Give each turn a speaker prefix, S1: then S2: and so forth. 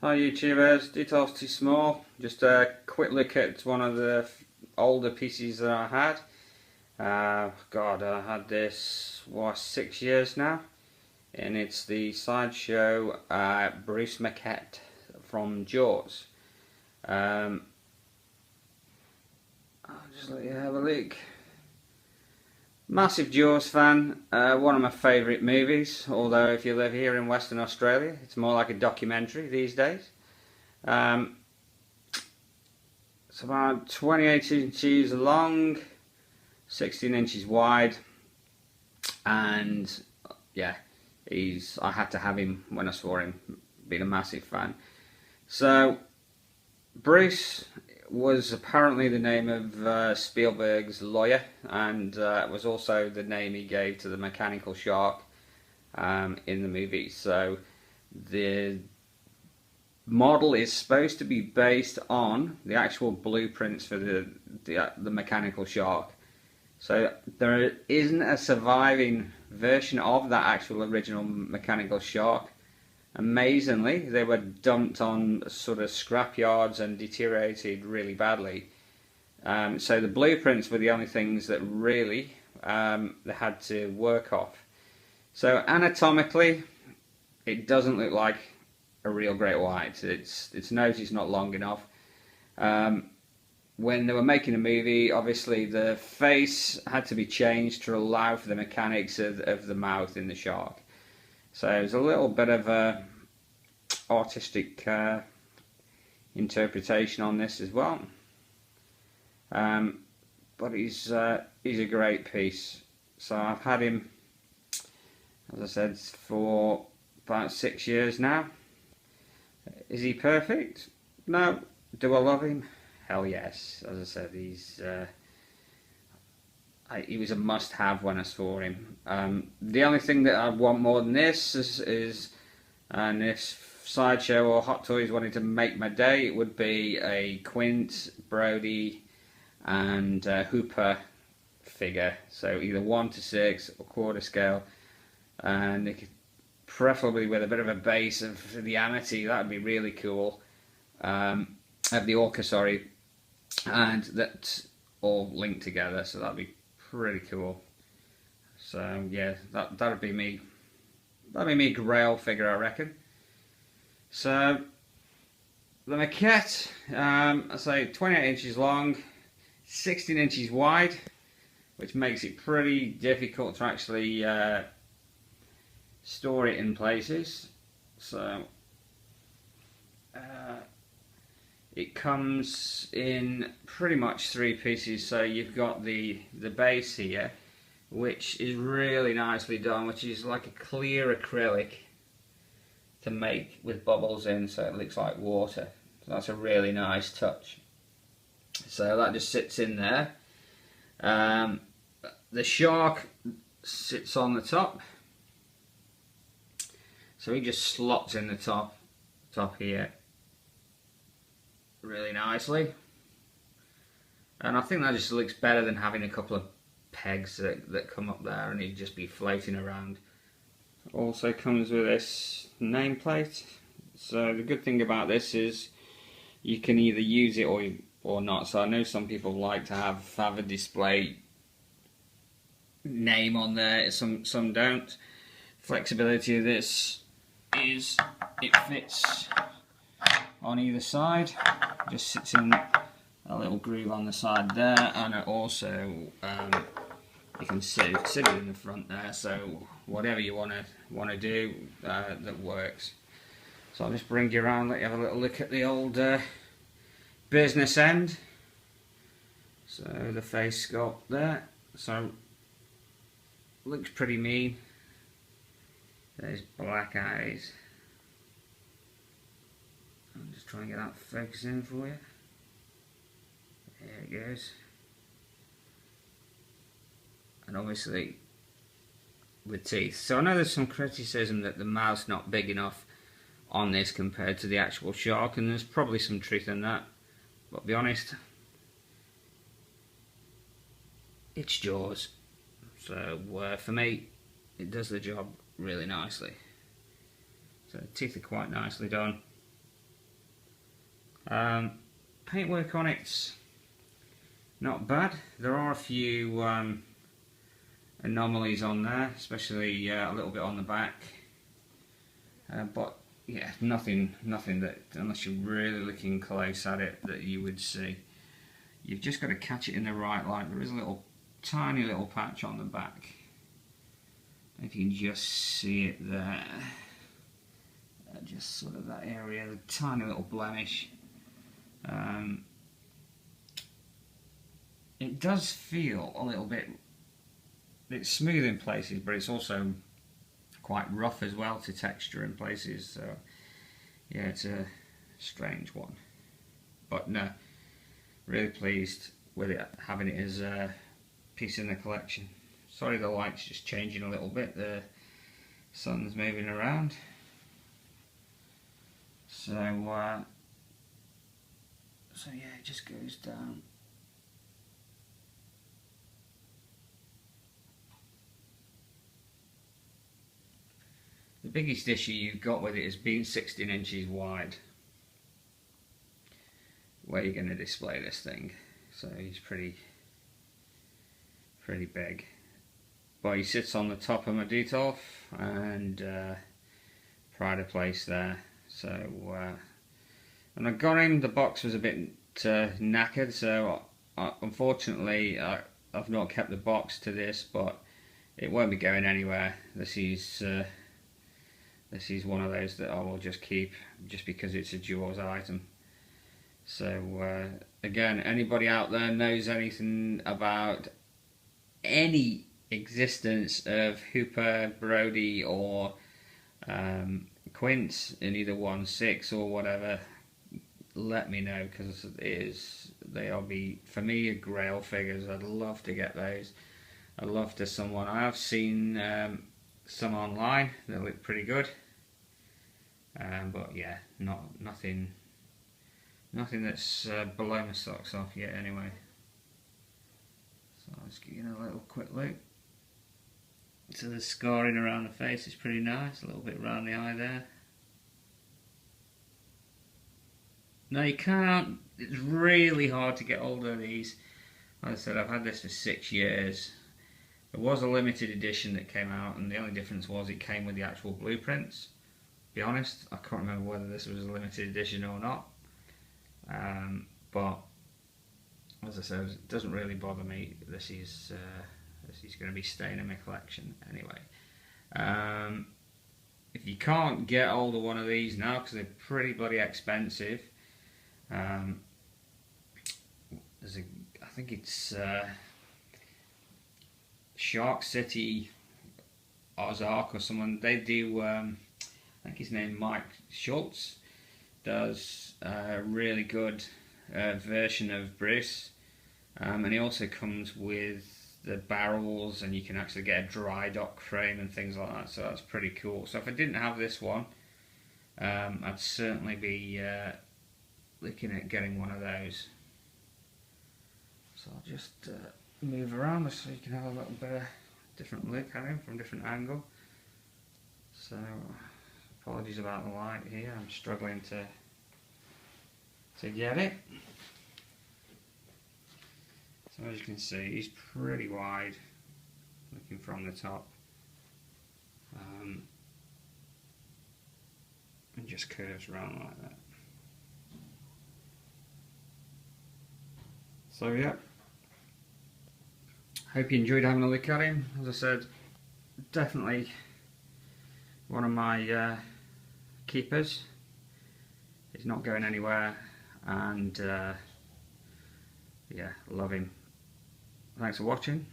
S1: Hi YouTubers, Details Too Small. Just a quick look at one of the older pieces that I had. God, I had this, 6 years now. And it's the Sideshow Bruce Maquette from Jaws. I'll just let you have a look. Massive Jaws fan, one of my favourite movies, although if you live here in Western Australia it's more like a documentary these days. It's about 28 inches long, 16 inches wide, and yeah, I had to have him when I saw him, being a massive fan. So Bruce was apparently the name of Spielberg's lawyer, and was also the name he gave to the mechanical shark in the movie. So the model is supposed to be based on the actual blueprints for the mechanical shark. So there isn't a surviving version of that actual original mechanical shark. Amazingly, they were dumped on sort of scrap yards and deteriorated really badly. So the blueprints were the only things that really they had to work off. So anatomically, it doesn't look like a real great white. Its nose is not long enough. When they were making a movie, obviously the face had to be changed to allow for the mechanics of the mouth in the shark. So it was a little bit of a artistic interpretation on this as well. But he's a great piece. So I've had him, as I said, for about 6 years now. Is he perfect? No. Do I love him? Hell yes. As I said, he was a must-have when I saw him. The only thing that I want more than this is and if Sideshow or Hot Toys wanted to make my day, it would be a Quint, Brody, and Hooper figure. So either 1:6 or quarter scale, and they could, preferably with a bit of a base of the Amity. That would be really cool. Of the Orca, sorry, and that all linked together. So that'd be pretty cool. So yeah, that'd be me. That'd be me grail figure, I reckon. So the Maquette, I say 28 inches long, 16 inches wide, which makes it pretty difficult to actually store it in places. So it comes in pretty much 3 pieces. So you've got the base here, which is really nicely done, which is like a clear acrylic to make with bubbles in, so it looks like water. So that's a really nice touch. So that just sits in there. The shark sits on the top, so he just slots in the top here really nicely, and I think that just looks better than having a couple of pegs that come up there and he'd just be floating around. Also comes with this nameplate. So the good thing about this is you can either use it or not. So I know some people like to have a display name on there, some don't. Flexibility of this is it fits on either side, just sits in a little groove on the side there, and it also you can sit it in the front there. So whatever you want to do, that works. So I'll just bring you around, let you have a little look at the old business end. So the face sculpt there. So looks pretty mean. There's black eyes. I'll just try and get that focus in for you. There it goes. And obviously with teeth. So I know there's some criticism that the mouth's not big enough on this compared to the actual shark, and there's probably some truth in that, but to be honest, it's Jaws. So for me, it does the job really nicely. So the teeth are quite nicely done. Paintwork on it's not bad. There are a few anomalies on there, especially a little bit on the back, but yeah, nothing that, unless you're really looking close at it, that you would see. You've just got to catch it in the right light. There is a little tiny little patch on the back, if you can just see it there, just sort of that area, the tiny little blemish. It does feel a little bit, it's smooth in places, but it's also quite rough as well to texture in places, so yeah, it's a strange one. But no, really pleased with it, having it as a piece in the collection. Sorry the light's just changing a little bit, the sun's moving around. So yeah, it just goes down. The biggest issue you've got with it is being 16 inches wide, where you're going to display this thing. So he's pretty big. But he sits on the top of my Detolf and pride of place there. So and I got him, the box was a bit knackered, so unfortunately I've not kept the box to this, but it won't be going anywhere. This is one of those that I will just keep, just because it's a Jaws item. So again, anybody out there knows anything about any existence of Hooper, Brody or Quince in either 1/6 or whatever, let me know, because they'll be, for me, a grail figures. I'd love to get those. I'd love to someone. I have seen some online that look pretty good, but yeah, nothing that's below my socks off yet anyway. So I'll just give you a little quick look. So the scarring around the face is pretty nice, a little bit around the eye there. Now you can't, it's really hard to get hold of these. Like I said, I've had this for 6 years. There was a limited edition that came out, and the only difference was it came with the actual blueprints. To be honest, I can't remember whether this was a limited edition or not. But as I said, it doesn't really bother me. This is going to be staying in my collection anyway. If you can't get hold of one of these now, because they're pretty bloody expensive, I think it's Shark City Ozark or someone. They do. I think his name Mike Schultz does a really good version of Bruce, and he also comes with the barrels, and you can actually get a dry dock frame and things like that, so that's pretty cool. So if I didn't have this one, I'd certainly be looking at getting one of those. So I'll just move around so you can have a little bit of different look at him from a different angle. So apologies about the light here, I'm struggling to get it. So as you can see, he's pretty wide looking from the top, and just curves around like that. So yeah, hope you enjoyed having a look at him. As I said, definitely one of my keepers. He's not going anywhere, and yeah, love him. Thanks for watching.